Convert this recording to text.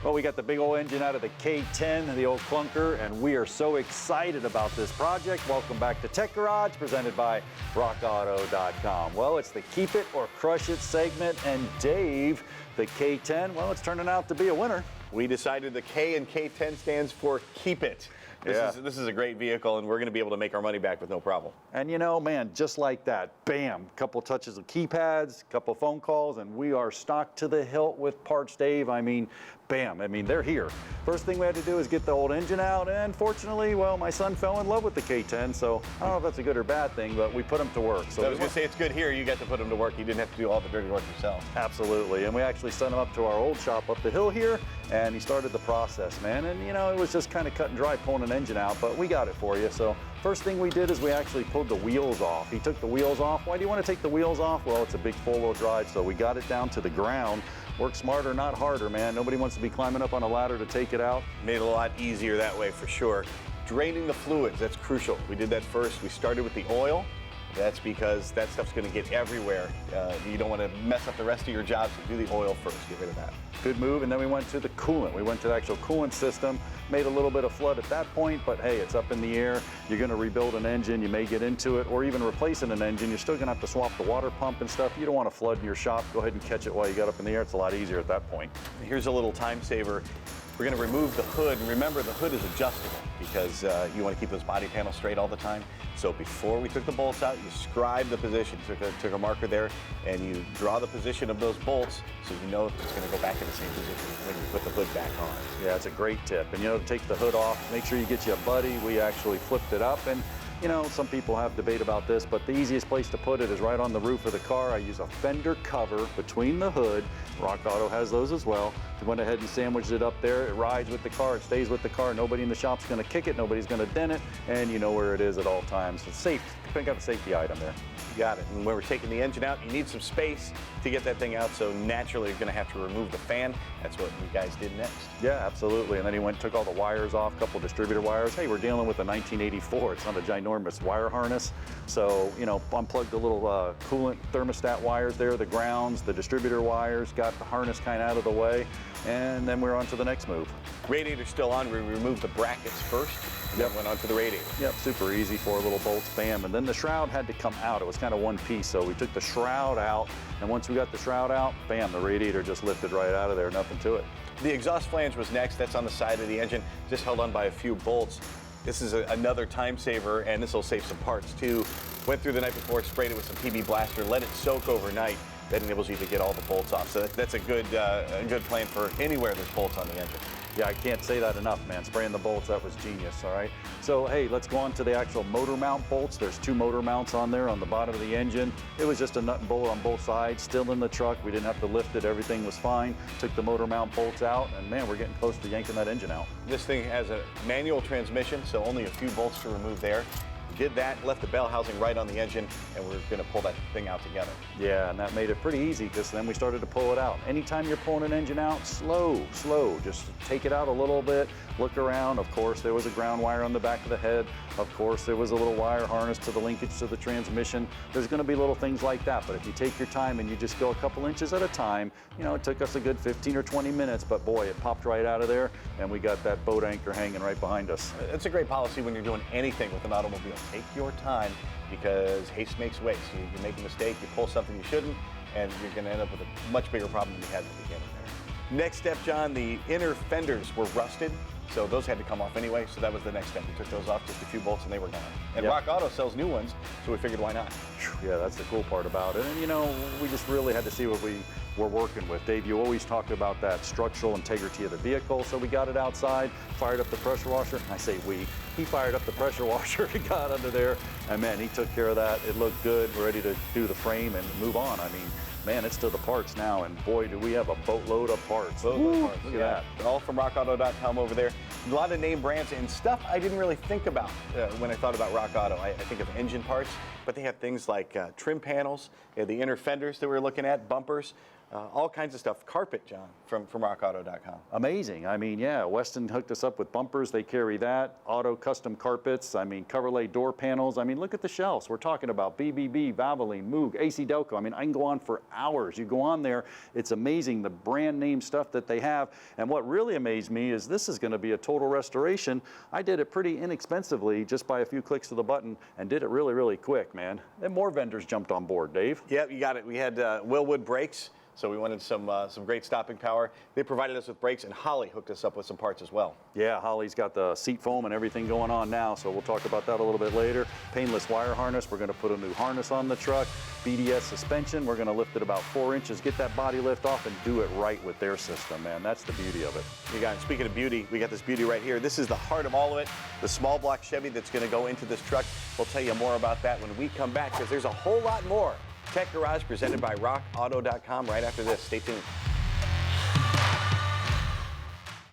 Well, we got the big old engine out of the K10, the old clunker, and we are so excited about this project. Welcome back to Tech Garage, presented by RockAuto.com. Well, it's the Keep It or Crush It segment, and Dave, the K10, well, it's turning out to be a winner. We decided the K in K10 stands for Keep It. This is a great vehicle, and we're going to be able to make our money back with no problem. And you know, man, just like that, bam, couple touches of keypads, couple phone calls, and we are stocked to the hilt with parts, Dave. I mean, bam, I mean, they're here. First thing we had to do is get the old engine out, and fortunately, well, my son fell in love with the K10, so I don't know if that's a good or bad thing, but we put him to work. So I was going to say it's good here. You got to put him to work. You didn't have to do all the dirty work yourself. Absolutely, and we actually sent him up to our old shop up the hill here, and he started the process, man. And you know, it was just kind of cut and dry pulling an engine out, but we got it for you. So first thing we did is we actually pulled the wheels off. He took the wheels off. Why do you want to take the wheels off? Well, it's a big four-wheel drive, so we got it down to the ground. Work smarter, not harder, man. Nobody wants to be climbing up on a ladder to take it out. Made it a lot easier that way for sure. Draining the fluids, that's crucial. We did that first. We started with the oil. That's because that stuff's going to get everywhere. You don't want to mess up the rest of your job, so do the oil first. Get rid of that. Good move, and then we went to the coolant. We went to the actual coolant system, made a little bit of flood at that point, but hey, it's up in the air. You're going to rebuild an engine, you may get into it, or even replacing an engine. You're still going to have to swap the water pump and stuff. You don't want to flood in your shop. Go ahead and catch it while you got up in the air. It's a lot easier at that point. Here's a little time saver. We're going to remove the hood, and remember the hood is adjustable because you want to keep those body panels straight all the time. So before we took the bolts out, you scribe the position, took a marker there, and you draw the position of those bolts so you know it's going to go back in the same position when you put the hood back on. Yeah, it's a great tip. And you know, to take the hood off, make sure you get you a buddy. We actually flipped it up, and you know, some people have debate about this, but the easiest place to put it is right on the roof of the car. I use a fender cover between the hood. Rock Auto has those as well. We went ahead and sandwiched it up there. It rides with the car. It stays with the car. Nobody in the shop's going to kick it. Nobody's going to dent it. And you know where it is at all times. It's safe. Pick up a safety item there. You got it. And when we're taking the engine out, you need some space to get that thing out. So naturally, you're going to have to remove the fan. That's what you guys did next. Yeah, absolutely. And then he took all the wires off, a couple distributor wires. Hey, we're dealing with a 1984. It's not a ginormous wire harness. So, you know, unplugged the little coolant thermostat wires there, the grounds, the distributor wires, got the harness kind of out of the way. And then we're on to the next move. Radiator's still on. We removed the brackets first, and then went on to the radiator. Yep, super easy, 4 little bolts, bam. And then the shroud had to come out. It was kind of one piece, so we took the shroud out, and once we got the shroud out, bam, the radiator just lifted right out of there, nothing to it. The exhaust flange was next. That's on the side of the engine, just held on by a few bolts. This is another time saver, and this will save some parts too. Went through the night before, sprayed it with some PB Blaster, let it soak overnight. That enables you to get all the bolts off. So that's a good plan for anywhere there's bolts on the engine. Yeah, I can't say that enough, man. Spraying the bolts, that was genius, all right? So, hey, let's go on to the actual motor mount bolts. There's 2 motor mounts on there on the bottom of the engine. It was just a nut and bolt on both sides, still in the truck. We didn't have to lift it. Everything was fine. Took the motor mount bolts out, and man, we're getting close to yanking that engine out. This thing has a manual transmission, so only a few bolts to remove there. Did that, left the bell housing right on the engine, and we're going to pull that thing out together. Yeah, and that made it pretty easy because then we started to pull it out. Anytime you're pulling an engine out, slow. Just take it out a little bit, look around. Of course, there was a ground wire on the back of the head. Of course, there was a little wire harness to the linkage to the transmission. There's going to be little things like that, but if you take your time and you just go a couple inches at a time, you know, it took us a good 15 or 20 minutes, but boy, it popped right out of there, and we got that boat anchor hanging right behind us. It's a great policy when you're doing anything with an automobile. Take your time because haste makes waste. You make a mistake, you pull something you shouldn't, and you're going to end up with a much bigger problem than you had at the beginning there. Next step, John, the inner fenders were rusted. So those had to come off anyway, so that was the next step. We took those off, just a few bolts, and they were gone. And Yep. Rock Auto sells new ones, so we figured why not? Yeah, that's the cool part about it. And you know, we just really had to see what we were working with. Dave, you always talk about that structural integrity of the vehicle, so we got it outside, fired up the pressure washer. I say we. He fired up the pressure washer and got under there, and man, he took care of that. It looked good. We're ready to do the frame and move on. I mean, man, it's to the parts now, and boy, do we have a boatload of parts. Boatload of parts. Look at that. All from RockAuto.com over there. A lot of name brands and stuff I didn't really think about when I thought about Rock Auto. I think of engine parts, but they have things like trim panels, the inner fenders that we were looking at, bumpers. all kinds of stuff. Carpet, John, from rockauto.com. Amazing. I mean, yeah, Weston hooked us up with bumpers. They carry that. Auto custom carpets. I mean, Coverlay door panels. I mean, look at the shelves. We're talking about BBB, Valvoline, Moog, AC Delco. I mean, I can go on for hours. You go on there, it's amazing the brand name stuff that they have. And what really amazed me is this is going to be a total restoration. I did it pretty inexpensively, just by a few clicks of the button, and did it really, really quick, man. And more vendors jumped on board, Dave. Yep, you got it. We had Willwood brakes. So we wanted some great stopping power. They provided us with brakes, and Holly hooked us up with some parts as well. Yeah, Holly's got the seat foam and everything going on now, so we'll talk about that a little bit later. Painless wire harness, we're going to put a new harness on the truck. BDS suspension, we're going to lift it about 4 inches, get that body lift off, and do it right with their system, man. That's the beauty of it. You got it. Speaking of beauty, we got this beauty right here. This is the heart of all of it, the small block Chevy that's going to go into this truck. We'll tell you more about that when we come back, because there's a whole lot more. Tech Garage presented by rockauto.com right after this. Stay tuned.